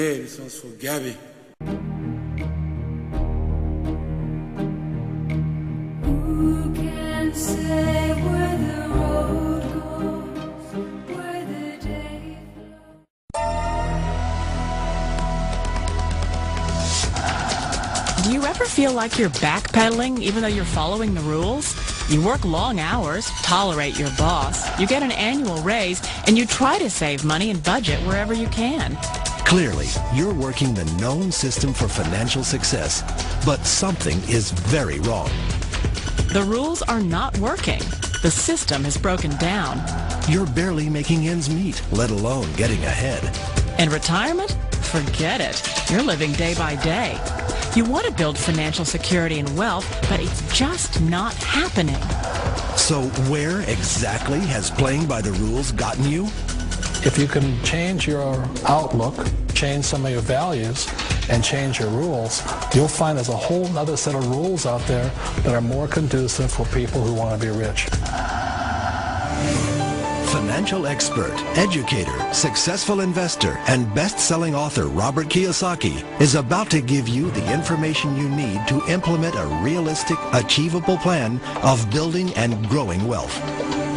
che sono su Gabi. Who can say where the road goes, where the day flows? Do you ever feel like you're backpedaling even though you're following the rules? You work long hours, tolerate your boss, you get an annual raise, and you try to save money and budget wherever you can. Clearly, you're working the known system for financial success, but something is very wrong. The rules are not working. The system has broken down. You're barely making ends meet, let alone getting ahead. And retirement? Forget it. You're living day by day. You want to build financial security and wealth, but it's just not happening. So where exactly has playing by the rules gotten you? If you can change your outlook, change some of your values, and change your rules, you'll find there's a whole other set of rules out there that are more conducive for people who want to be rich. Financial expert, educator, successful investor, and best-selling author Robert Kiyosaki is about to give you the information you need to implement a realistic, achievable plan of building and growing wealth.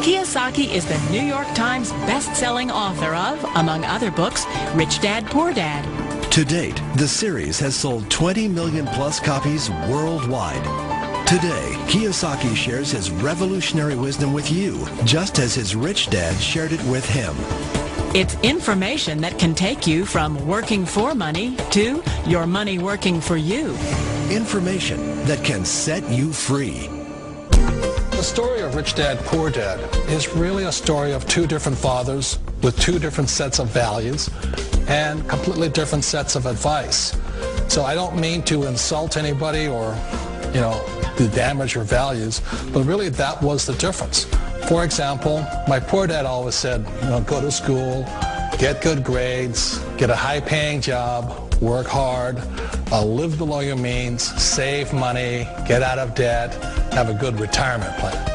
Kiyosaki is the New York Times best-selling author of, among other books, Rich Dad, Poor Dad. To date, the series has sold 20 million plus copies worldwide. Today, Kiyosaki shares his revolutionary wisdom with you, just as his rich dad shared it with him. It's information that can take you from working for money to your money working for you. Information that can set you free. The story of Rich Dad, Poor Dad is really a story of two different fathers with two different sets of values and completely different sets of advice. So I don't mean to insult anybody or, to damage your values, but really that was the difference. For example, my poor dad always said, go to school, get good grades, get a high-paying job, work hard, live below your means, save money, get out of debt, have a good retirement plan.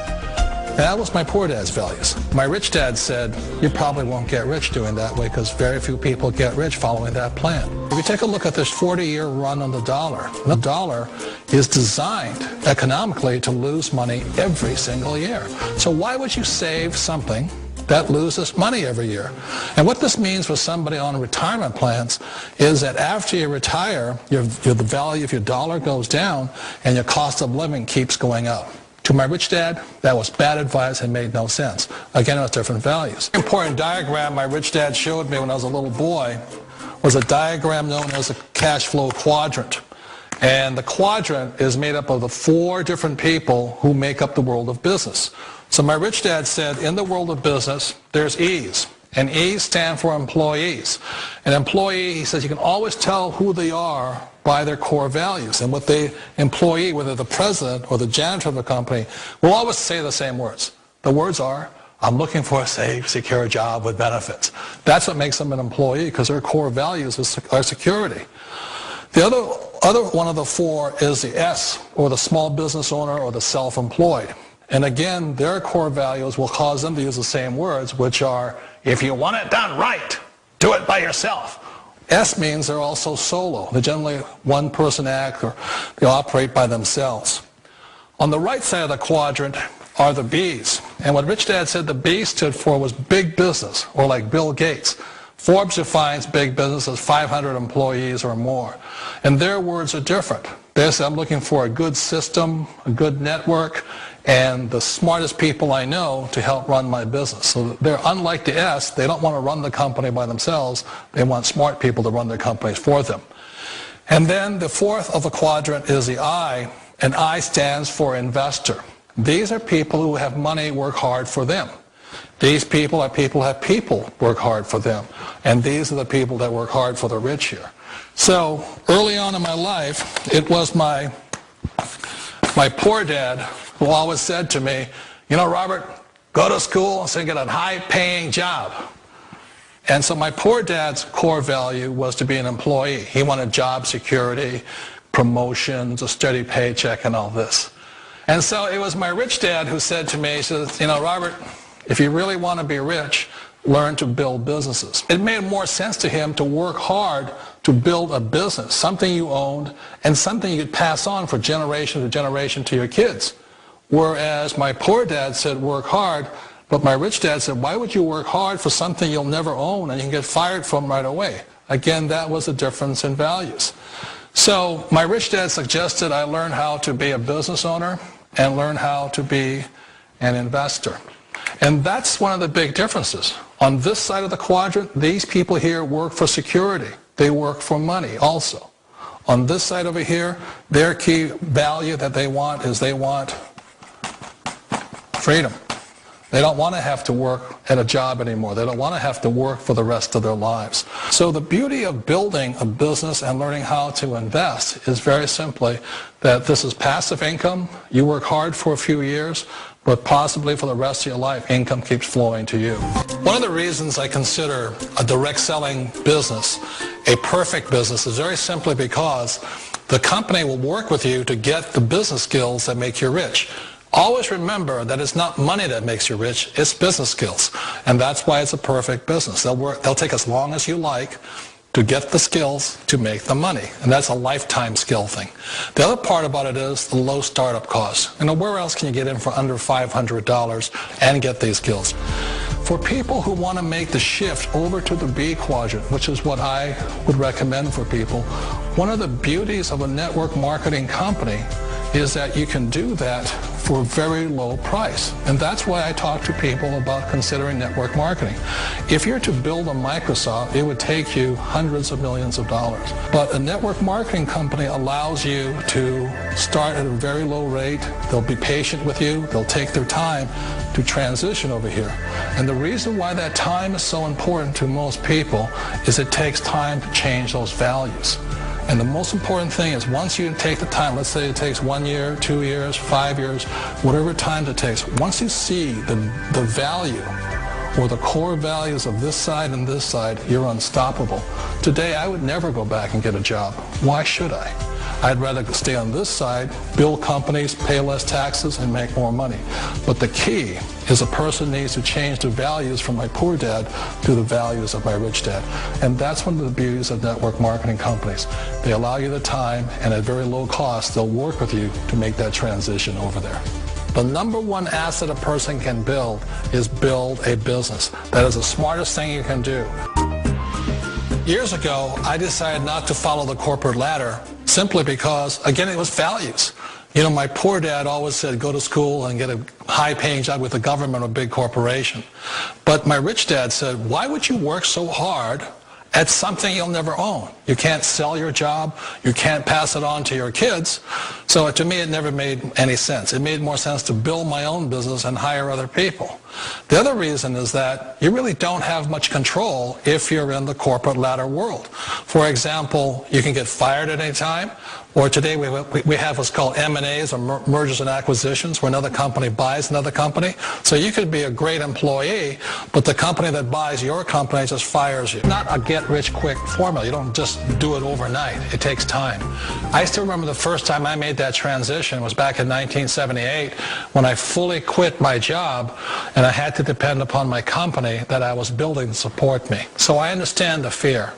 And that was my poor dad's values. My rich dad said, you probably won't get rich doing that way because very few people get rich following that plan. If you take a look at this 40-year run on the dollar is designed economically to lose money every single year. So why would you save something that loses money every year? And what this means for somebody on retirement plans is that after you retire, the value of your dollar goes down and your cost of living keeps going up. To my rich dad, that was bad advice and made no sense. Again, it was different values. An important diagram my rich dad showed me when I was a little boy was a diagram known as a cash flow quadrant. And the quadrant is made up of the four different people who make up the world of business. So my rich dad said, in the world of business, there's E's. And E's stand for employees. An employee, he says, you can always tell who they are by their core values. And what the employee, whether the president or the janitor of the company, will always say the same words. The words are, I'm looking for a safe, secure job with benefits. That's what makes them an employee, because their core values are security. The other one of the four is the S, or the small business owner or the self-employed. And again, their core values will cause them to use the same words, which are, if you want it done right, do it by yourself. S means they're also solo. They're generally one-person act, or they operate by themselves. On the right side of the quadrant are the B's. And what Rich Dad said the B stood for was big business, or like Bill Gates. Forbes defines big business as 500 employees or more. And their words are different. They say, I'm looking for a good system, a good network, and the smartest people I know to help run my business. So they're unlike the S. They don't want to run the company by themselves. They want smart people to run their companies for them. And then the fourth of the quadrant is the I, and I stands for investor. These are people who have money work hard for them. These people are people who have people work hard for them. And these are the people that work hard for the rich here. So early on in my life, it was my poor dad who always said to me, you know, Robert, go to school and get a high-paying job. And so my poor dad's core value was to be an employee. He wanted job security, promotions, a steady paycheck, and all this. And so it was my rich dad who said to me, he says, you know, Robert, if you really want to be rich, learn to build businesses. It made more sense to him to work hard to build a business, something you owned, and something you could pass on for generation to generation to your kids. Whereas my poor dad said work hard, but my rich dad said, why would you work hard for something you'll never own and you can get fired from right away? Again, that was a difference in values. So my rich dad suggested I learn how to be a business owner and learn how to be an investor. And that's one of the big differences. On this side of the quadrant, these people here work for security. They work for money also. On this side over here, their key value that they want is they want freedom. They don't want to have to work at a job anymore. They don't want to have to work for the rest of their lives. So the beauty of building a business and learning how to invest is very simply that this is passive income. You work hard for a few years, but possibly for the rest of your life, income keeps flowing to you. One of the reasons I consider a direct selling business a perfect business is very simply because the company will work with you to get the business skills that make you rich. Always remember that it's not money that makes you rich, it's business skills. And that's why it's a perfect business. They'll take as long as you like to get the skills to make the money. And that's a lifetime skill thing. The other part about it is the low startup cost. You know, where else can you get in for under $500 and get these skills? For people who want to make the shift over to the B quadrant, which is what I would recommend for people, one of the beauties of a network marketing company is that you can do that for a very low price. And that's why I talk to people about considering network marketing. If you're to build a Microsoft, it would take you hundreds of millions of dollars. But a network marketing company allows you to start at a very low rate. They'll be patient with you. They'll take their time to transition over here. And the reason why that time is so important to most people is it takes time to change those values. And the most important thing is once you take the time, let's say it takes 1 year, 2 years, 5 years, whatever time it takes, once you see the value or the core values of this side and this side, you're unstoppable. Today, I would never go back and get a job. Why should I? I'd rather stay on this side, build companies, pay less taxes, and make more money. But the key is a person needs to change the values from my poor dad to the values of my rich dad. And that's one of the beauties of network marketing companies. They allow you the time, and at very low cost, they'll work with you to make that transition over there. The number one asset a person can build is build a business. That is the smartest thing you can do. Years ago, I decided not to follow the corporate ladder simply because, again, it was values. You know, my poor dad always said, go to school and get a high-paying job with the government or a big corporation. But my rich dad said, why would you work so hard at something you'll never own? You can't sell your job. You can't pass it on to your kids. So to me, it never made any sense. It made more sense to build my own business and hire other people. The other reason is that you really don't have much control if you're in the corporate ladder world. For example, you can get fired at any time. Or today we have what's called M&As, or mergers and acquisitions, where another company buys another company. So you could be a great employee, but the company that buys your company just fires you. Not a get-rich-quick formula. You don't just do it overnight. It takes time. I still remember the first time I made that transition was back in 1978 when I fully quit my job and I had to depend upon my company that I was building to support me. So I understand the fear.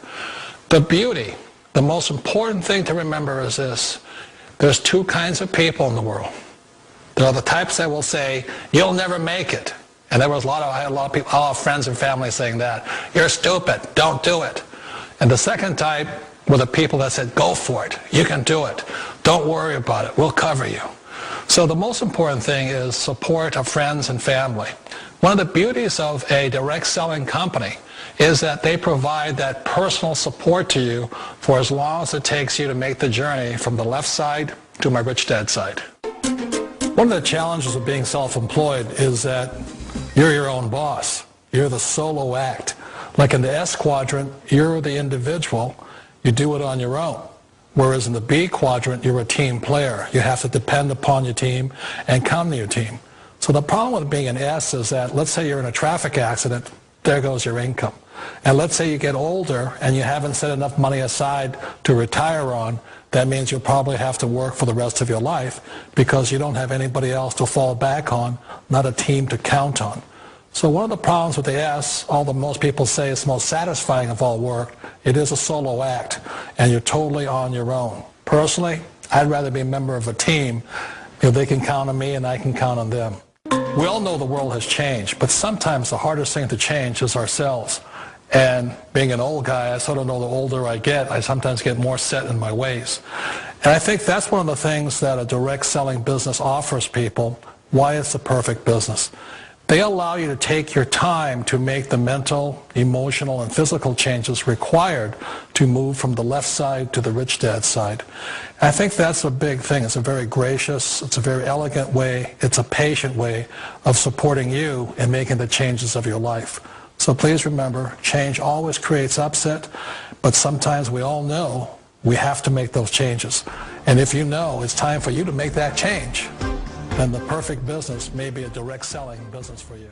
The beauty. The most important thing to remember is this. There's two kinds of people in the world. There are the types that will say, you'll never make it. And I had a lot of people, all friends and family saying that. You're stupid, don't do it. And the second type were the people that said, go for it, you can do it. Don't worry about it, we'll cover you. So the most important thing is support of friends and family. One of the beauties of a direct selling company is that they provide that personal support to you for as long as it takes you to make the journey from the left side to my rich dad side. One of the challenges of being self-employed is that you're your own boss. You're the solo act. Like in the S quadrant, you're the individual. You do it on your own. Whereas in the B quadrant, you're a team player. You have to depend upon your team and come to your team. So the problem with being an S is that, let's say you're in a traffic accident, there goes your income. And let's say you get older and you haven't set enough money aside to retire on, that means you'll probably have to work for the rest of your life because you don't have anybody else to fall back on, not a team to count on. So one of the problems with the S, although most people say it's the most satisfying of all work, it is a solo act, and you're totally on your own. Personally, I'd rather be a member of a team if they can count on me and I can count on them. We all know the world has changed, but sometimes the hardest thing to change is ourselves. And being an old guy, I sort of know the older I get, I sometimes get more set in my ways. And I think that's one of the things that a direct selling business offers people, why it's the perfect business. They allow you to take your time to make the mental, emotional, and physical changes required to move from the left side to the rich dad side. And I think that's a big thing. It's a very gracious, it's a very elegant way, it's a patient way of supporting you in making the changes of your life. So please remember, change always creates upset, but sometimes we all know we have to make those changes. And if you know it's time for you to make that change, then the perfect business may be a direct selling business for you.